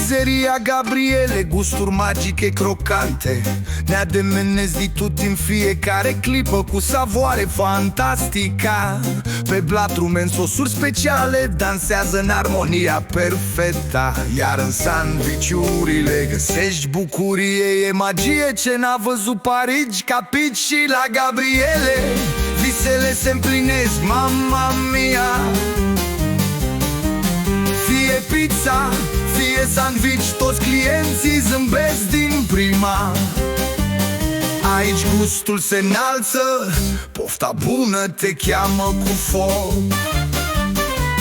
Pizzeria Gabriele, gusturi magiche crocante. Ne ademenezi di tutti in fiecare clipă cu savoare fantastica. Pe blatrumen sosuri speciale dansează în armonia perfectă. Iar în sandviciurile găsești bucurie. E magie ce n-a văzut Parigi, capici și la Gabriele visele se împlinesc, mamma mia. Fie pizza, fie sandwich, toți clienții zâmbesc din prima. Aici gustul se înalță, pofta bună te cheamă cu foc.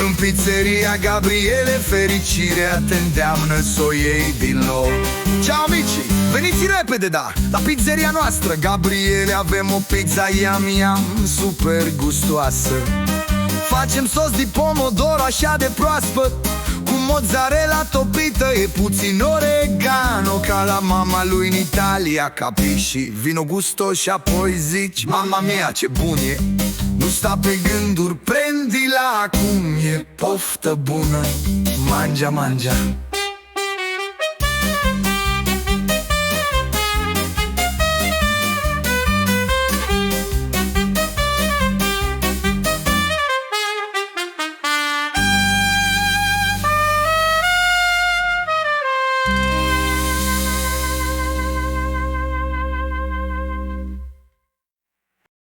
În pizzeria Gabriele fericirea te îndeamnă să o iei din loc. Ciao amici, veniți repede, da, la pizzeria noastră Gabriele avem o pizza yum yum, super gustoasă. Facem sos di pomodoro așa de proaspăt, cu mozzarella topită, e puțin oregano, ca la mama lui în Italia, capisci? Vino gusto și apoi zici, mamma mia ce bun e. Nu sta pe gânduri, prendi-la acum, e poftă bună, mangia, mangia.